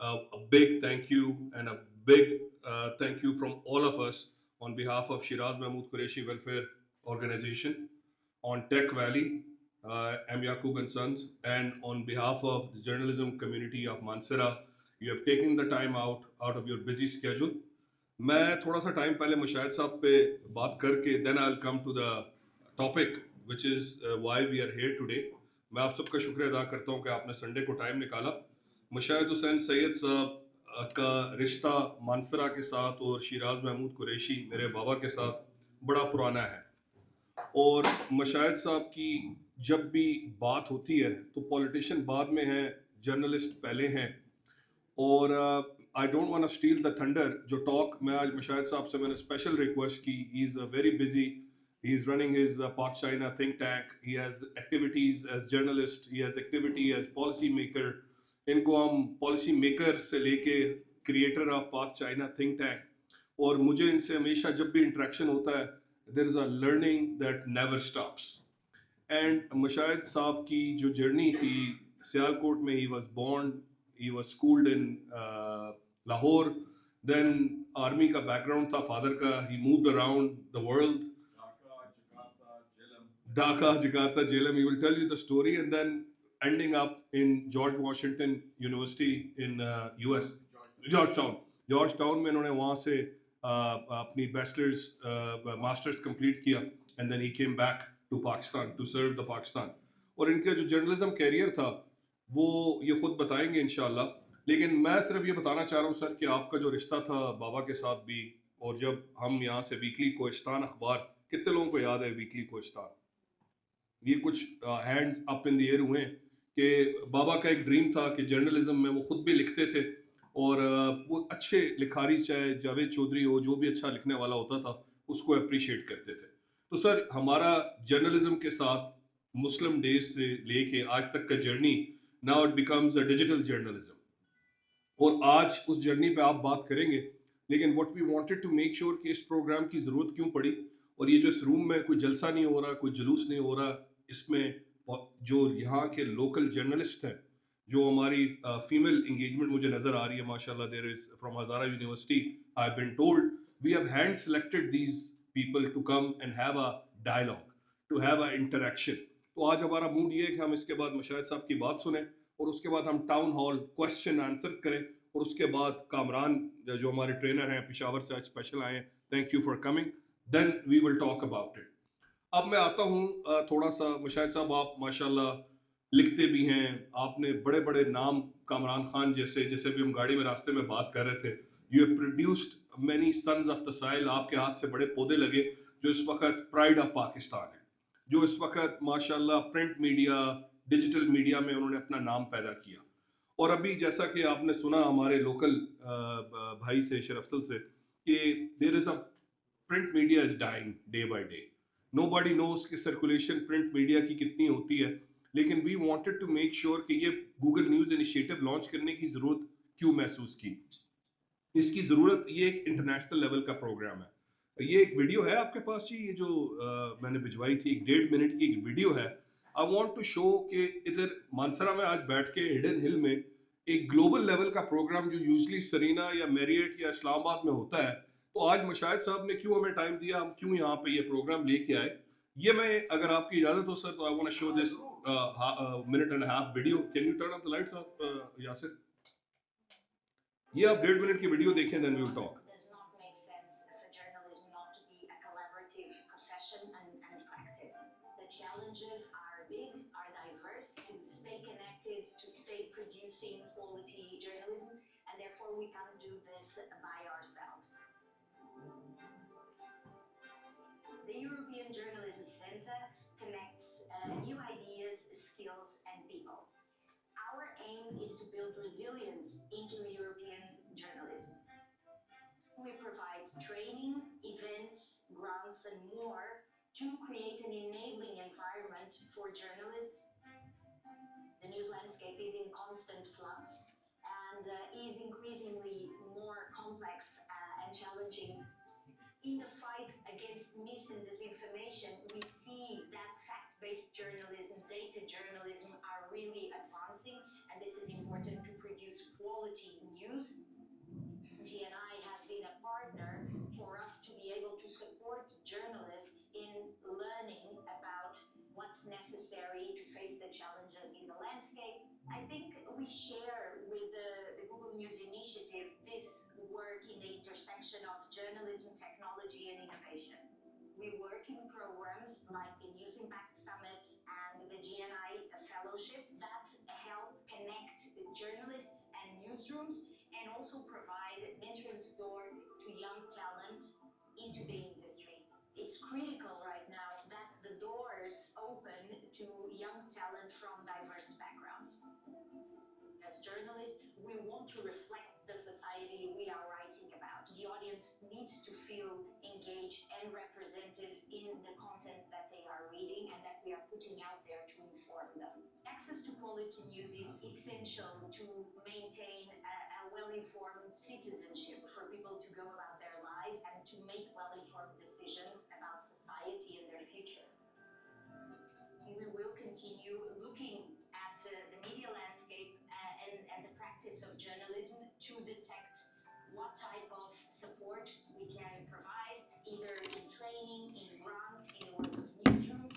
a big thank you and a big thank you from all of us on behalf of Shiraz Mahmood Qureshi Welfare Organization, on Tech Valley, M. Yaqub and Sons, and on behalf of the journalism community of Mansara. You have taken the time out of your busy schedule. میں تھوڑا سا time پہلے مشاہد صاحب پہ بات کر کے then I will come to the topic which is why we are here today. میں آپ سب کا شکریہ ادا کرتا ہوں کہ آپ نے سنڈے کو ٹائم نکالا. مشاہد حسین سید صاحب کا رشتہ مانسرا کے ساتھ اور شیراز محمود قریشی میرے بابا کے ساتھ بڑا پرانا ہے، اور مشاہد صاحب کی جب بھی بات ہوتی ہے تو پولیٹیشین بعد میں ہیں، جرنلسٹ پہلے ہیں. اور I don't want steal the thunder. جو ٹاک میں آج مشاہد صاحب سے میں نے اسپیشل ریکویسٹ کی، he is very busy, he is running his Pak China think tank, he has activities as journalist, he has activity as policy maker. ان کو ہم پالیسی میکر سے لے کے creator of Pak China think tank, اور مجھے ان سے ہمیشہ جب بھی انٹریکشن ہوتا ہے there is a learning that never stops. And Mushahid صاحب کی جو جرنی تھی، سیالکوٹ میں he was born, he was schooled in Lahore, then army کا بیک گراؤنڈ تھا فادر کا. he moved around the world, Dhaka, Jakarta, Jhelum. He will tell you the story, and then ending up in George Washington University in US, Georgetown میں انہوں نے وہاں سے اپنی bachelors masters complete کیا, and then he came back to Pakistan to serve the Pakistan. اور ان کا جو جرنلزم کیریئر تھا وہ یہ خود بتائیں گے انشاءاللہ. لیکن میں صرف یہ بتانا چاہ رہا ہوں سر کہ آپ کا جو رشتہ تھا بابا کے ساتھ بھی، اور جب ہم یہاں سے ویکلی کوہستان اخبار، کتنے لوگوں کو یاد ہے ویکلی کوہستان؟ یہ کچھ ہینڈز اپ ان دی ایئر ہوئے ہیں کہ بابا کا ایک ڈریم تھا کہ جرنلزم میں وہ خود بھی لکھتے تھے، اور وہ اچھے لکھاری، چاہے جاوید چودھری ہو، جو بھی اچھا لکھنے والا ہوتا تھا اس کو اپریشیٹ کرتے تھے. تو سر ہمارا جرنلزم کے ساتھ مسلم ڈیز سے لے کے آج تک کا journey, now it becomes a digital journalism. اور آج اس جرنی پہ آپ بات کریں گے، لیکن what we wanted to make sure کہ اس پروگرام کی ضرورت کیوں پڑی، اور یہ جو اس روم میں کوئی جلسہ نہیں ہو رہا، کوئی جلوس نہیں ہو رہا، اس میں جو یہاں کے لوکل جرنلسٹ ہیں، جو ہماری فیمیل انگیجمنٹ مجھے نظر آ رہی ہے ماشاءاللہ. There is from Hazara university I have been told we have hand selected these people to come and have a dialogue, to have a interaction. تو آج ہمارا موڈ یہ ہے کہ ہم اس کے بعد مشاہد صاحب کی بات سنیں، اور اس کے بعد ہم ٹاؤن ہال کوشچن آنسر کریں، اور اس کے بعد کامران جو ہمارے ٹرینر ہیں پشاور سے آج اسپیشل آئے ہیں، thank you for coming, then we will talk about it. اب میں آتا ہوں تھوڑا سا. مشاہد صاحب آپ ماشاءاللہ لکھتے بھی ہیں، آپ نے بڑے بڑے نام، کامران خان جیسے بھی ہم گاڑی میں راستے میں بات کر رہے تھے، you have produced many sons of the soil. آپ کے ہاتھ سے بڑے پودے لگے جو اس وقت پرائڈ آف پاکستان ہے، جو اس وقت ماشاءاللہ پرنٹ میڈیا، ڈیجیٹل میڈیا میں انہوں نے اپنا نام پیدا کیا. اور ابھی جیسا کہ آپ نے سنا ہمارے لوکل بھائی سے، شرف افضل سے، کہ there is a print media is dying day by day. Nobody knows کہ سرکولیشن پرنٹ میڈیا کی کتنی ہوتی ہے، لیکن we wanted to make sure کہ یہ گوگل نیوز انیشیٹو لانچ کرنے کی ضرورت کیوں محسوس کی. اس کی ضرورت، یہ ایک انٹرنیشنل لیول کا پروگرام ہے. یہ ایک ویڈیو ہے آپ کے پاس جی، یہ جو میں نے بھجوائی تھی، 1.5 منٹ کی ایک ویڈیو ہے. آئی وانٹ ٹو شو کہ ادھر مانسرا میں آج بیٹھ کے ہڈن ہل میں ایک گلوبل لیول کا پروگرام جو یوزلی سرینا یا میریٹ یا اسلام آباد میں ہوتا ہے، تو آج مشاہد صاحب نے کیوں ہمیں ٹائم دیا، ہم کیوں یہاں پہ یہ پروگرام لے کے آئے. یہ میں اگر آپ کی اجازت ہو سر تو I want to show this minute and half video. Can you turn off the lights آپ یاسر؟ یہ آپ 1.5 منٹ کی ویڈیو دیکھیں، then we will talk. Challenges are big, are diverse, to stay connected, to stay producing quality journalism, and therefore we can't do this by ourselves. The European Journalism Center connects new ideas, skills, and people. Our aim is to build resilience into European journalism. We provide training, events, grants, and more to create an enabling environment for journalists. The news landscape is in constant flux, and is increasingly more complex and challenging. In the fight against mis and disinformation, we see that fact-based journalism, data journalism are really advancing, and this is important to produce quality news. GNI has been a partner for us to be able to support journalists in learning about what's necessary to face the challenges in the landscape. I think we share with the Google News Initiative this work in the intersection of journalism, technology, and innovation. We work in programs like the News Impact Summits and the GNI Fellowship that help connect journalists and newsrooms and also provide an entrance door to young talent into the industry. It's critical right now that the doors open to young talent from diverse backgrounds. As journalists, we want to reflect the society we are writing about. The audience needs to feel engaged and represented in the content that they are reading and that we are putting out there to inform them. Access to quality news is essential to maintain a well-informed citizenship for people to go about their lives and to make well-informed decisions about society and their future. We will continue looking at the media landscape and the practice of journalism to detect what type of support we can provide, either in training, in grants, in the work of newsrooms.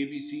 ABC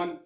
1,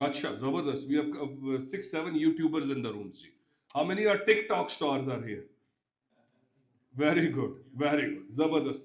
Acha, Zabardast. We have 6, 7 YouTubers in the rooms. Ji. How many are TikTok stars are here? Very good, very good. Zabardast.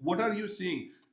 What are you seeing?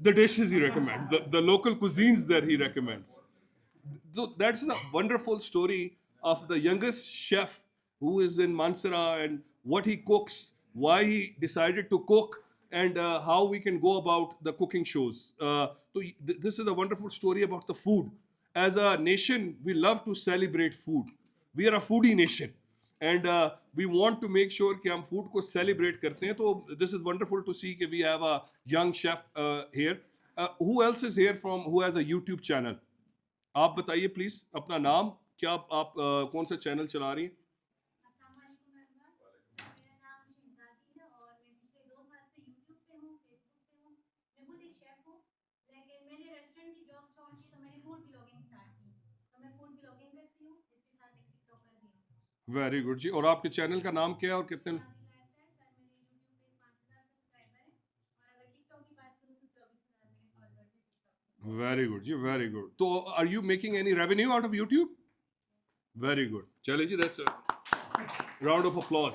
The dishes he recommends, the local cuisines that he recommends. So that's a wonderful story of the youngest chef who is in Mansara and what he cooks, why he decided to cook, and how we can go about the cooking shows. This is a wonderful story about the food. As a nation, we love to celebrate food. We are a foodie nation. And we want to make sure کہ ہم food کو celebrate کرتے ہیں. تو this is wonderful to see کہ we have a young chef here. Who else is here from who has a YouTube channel? آپ بتائیے please اپنا نام, کیا آپ کون سا چینل چلا رہی ہیں؟ السلام علیکم میرا نام شہزادی ہے اور میں پچھلے 2 سال سے یوٹیوب پہ ہوں, فیس بک پہ ہوں. میں خود ایک شیف ہوں, لیکن میں نے ریسٹورینٹ کی جاب چھوڑ دی تو میں نے فوڈ بلاگنگ اسٹارٹ کی. تو میں فوڈ بلاگنگ کرتی ہوں, اس کے ساتھ ایک ٹک ٹاکر بھی ہوں. ویری گڈ جی. اور آپ کے چینل کا نام کیا ہے اور کتنے؟ شہزادی لائف اسٹائل. سر میرے یوٹیوب پہ 5,000 سبسکرائبر ہیں اور اگر ٹک ٹاک کی بات کروں تو 24,000 میرے فالوورز ہیں ٹک ٹاک پہ. ویری گڈ جی, ویری گڈ. تو are you making any revenue out of YouTube? Very good. چلے جی, دیٹس راؤنڈ آف اپلاز.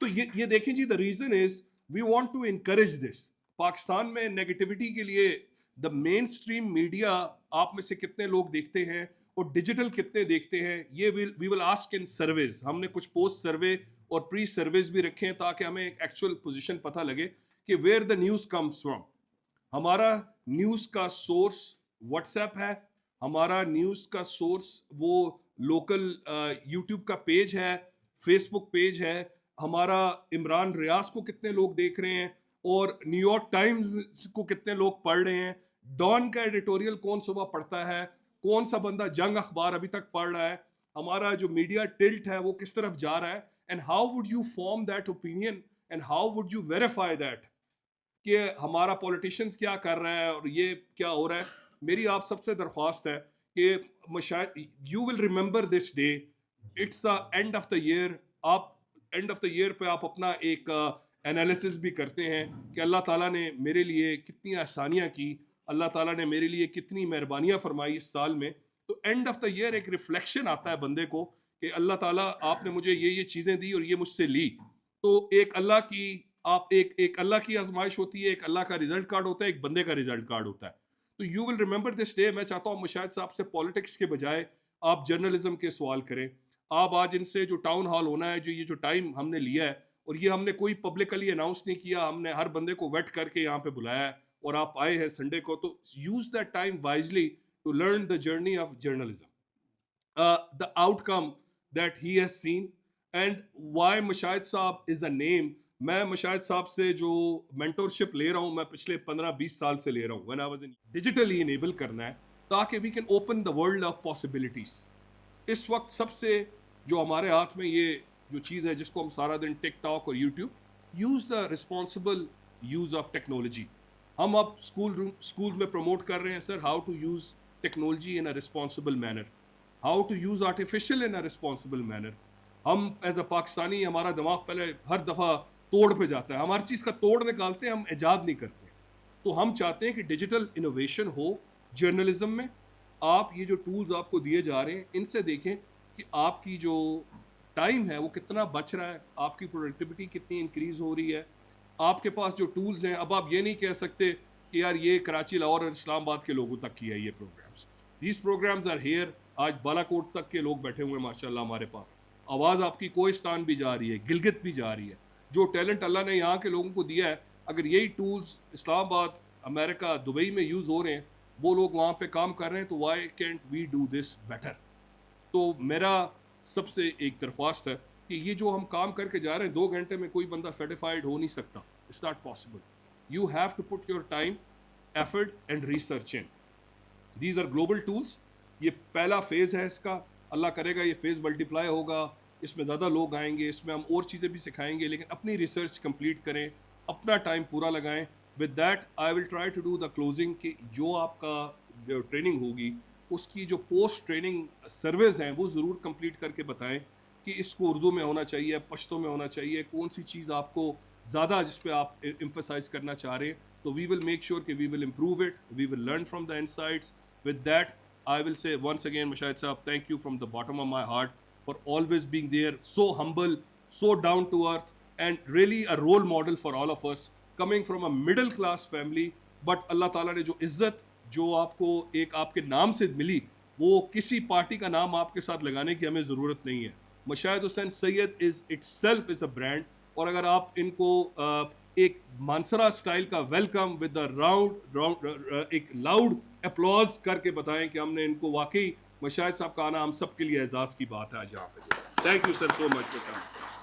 تو یہ دیکھیں جی, the reason is we want to encourage this. Pakistan میں نیگیٹیوٹی کے لیے دا مین اسٹریم میڈیا آپ میں سے کتنے لوگ دیکھتے ہیں اور ڈیجیٹل کتنے دیکھتے ہیں, یہ وی ول آسک ان سرویز. ہم نے کچھ پوسٹ سروے اور پری سرویز بھی رکھے ہیں تاکہ ہمیں ایک ایکچوئل پوزیشن پتہ لگے کہ where the news comes from. ہمارا نیوز کا سورس واٹس ایپ ہے, ہمارا نیوز کا سورس وہ لوکل یوٹیوب کا پیج ہے, فیس بک پیج ہے. ہمارا عمران ریاض کو کتنے لوگ دیکھ رہے ہیں اور نیو یارک ٹائمز کو کتنے لوگ پڑھ رہے ہیں, ڈان کا ایڈیٹوریل کون صبح پڑھتا ہے, کون سا بندہ جنگ اخبار ابھی تک پڑھ رہا ہے, ہمارا جو میڈیا ٹلٹ ہے وہ کس طرف جا رہا ہے, and how would you form that opinion and how would you verify that کہ ہمارا پولیٹیشینس کیا کر رہا ہے اور یہ کیا ہو رہا ہے. میری آپ سب سے درخواست ہے کہ you will remember this day, it's end of the year. آپ اینڈ آف دا ایئر پہ آپ اپنا ایک انالیسس بھی کرتے ہیں کہ اللہ تعالیٰ نے میرے لیے کتنی آسانیاں کی, اللہ تعالیٰ نے میرے لیے کتنی مہربانیاں فرمائی اس سال میں. تو اینڈ آف دا ایئر ایک ریفلیکشن آتا ہے بندے کو کہ اللہ تعالیٰ آپ نے مجھے یہ چیزیں دی اور یہ مجھ سے لی. تو ایک اللہ کی آپ ایک اللہ کی آزمائش ہوتی ہے, ایک اللہ کا ریزلٹ کارڈ ہوتا ہے, ایک بندے کا ریزلٹ کارڈ ہوتا ہے. تو you will remember this day. میں چاہتا ہوں مشاہد صاحب سے پالیٹکس کے بجائے آپ جرنلزم کے سوال کریں. آپ آج ان سے جو ٹاؤن ہال ہونا ہے, جو یہ جو ٹائم ہم نے لیا ہے, اور یہ ہم نے کوئی پبلکلی اناؤنس نہیں کیا, ہم نے ہر بندے کو ویٹ کر کے یہاں پہ بلایا ہے اور آپ آئے ہیں سنڈے کو. تو use that time wisely to learn the journey of journalism, the outcome that he has seen and why Mushahid صاحب از اے نیم. میں مشاہد صاحب سے جو مینٹورشپ لے رہا ہوں, میں پچھلے 15-20 سال سے لے رہا ہوں. when I was in digitally enable کرنا ہے تاکہ we can open the world of possibilities. اس وقت سب سے جو ہمارے ہاتھ میں یہ جو چیز ہے جس کو ہم سارا دن ٹک ٹاک اور YouTube, use the responsible use of technology. ہم اب اسکول میں پروموٹ کر رہے ہیں sir, how to use technology in a responsible manner, how to use artificial in a responsible manner. ہم ایز اے پاکستانی ہمارا دماغ پہلے ہر دفعہ توڑ پہ جاتا ہے, ہم ہر چیز کا توڑ نکالتے ہیں, ہم ایجاد نہیں کرتے. تو ہم چاہتے ہیں کہ ڈیجیٹل انوویشن ہو جرنلزم میں. آپ یہ جو ٹولز آپ کو دیے جا رہے ہیں ان سے دیکھیں کہ آپ کی جو ٹائم ہے وہ کتنا بچ رہا ہے, آپ کی پروڈکٹیوٹی کتنی انکریز ہو رہی ہے. آپ کے پاس جو ٹولز ہیں, اب آپ یہ نہیں کہہ سکتے کہ یار یہ کراچی, لاہور اور اسلام آباد کے لوگوں تک کی ہے یہ programmes. These programmes are here. آج بالا کوٹ تک کے لوگ بیٹھے ہوئے ہیں ماشاء اللہ ہمارے پاس. آواز آپ کی کوہستان بھی جا رہی ہے, گلگت بھی جا رہی ہے. جو ٹیلنٹ اللہ نے یہاں کے لوگوں کو دیا ہے, اگر یہی ٹولز اسلام آباد امریکہ دبئی میں یوز ہو رہے ہیں, وہ لوگ وہاں پہ کام کر رہے ہیں, تو why can't we do this better. تو میرا سب سے ایک درخواست ہے کہ یہ جو ہم کام کر کے جا رہے ہیں 2 گھنٹے میں کوئی بندہ سرٹیفائڈ ہو نہیں سکتا. It's not possible. You have to put your time, effort and research in. These are global tools. یہ پہلا فیز ہے اس کا, اللہ کرے گا یہ فیز ملٹیپلائی ہوگا, اس میں زیادہ لوگ آئیں گے, اس میں ہم اور چیزیں بھی سکھائیں گے, لیکن اپنی ریسرچ کمپلیٹ کریں, اپنا ٹائم پورا لگائیں. With that I will try to do the closing کہ جو آپ کا جو ٹریننگ ہوگی اس کی جو پوسٹ ٹریننگ سروس ہیں وہ ضرور کمپلیٹ کر کے بتائیں کہ اس کو اردو میں ہونا چاہیے, پشتو میں ہونا چاہیے, کون سی چیز آپ کو زیادہ جس پہ آپ ایمفسائز کرنا چاہ رہے ہیں. تو وی ول میک شیور کہ we will improve it, we will learn from the insights. With that I will say once again, Mashahid Sahab, thank you from the bottom of my heart for always being there, so humble, so down to earth, and really a role model for all of us, coming from a middle class family. But Allah Ta'ala نے جو عزت جو آپ کو ایک آپ کے نام سے ملی, وہ کسی پارٹی کا نام آپ کے ساتھ لگانے کی ہمیں ضرورت نہیں ہے. مشاہد حسین سید از itself is a brand. اور اگر آپ ان کو ایک مانسرا اسٹائل کا ویلکم ود دا راؤنڈ ایک لاؤڈ اپلوز کر کے بتائیں کہ ہم نے ان کو واقعی مشاہد صاحب کا آنا ہم سب کے لیے اعزاز کی بات ہے آج یہاں پہ. Thank you sir so much for coming.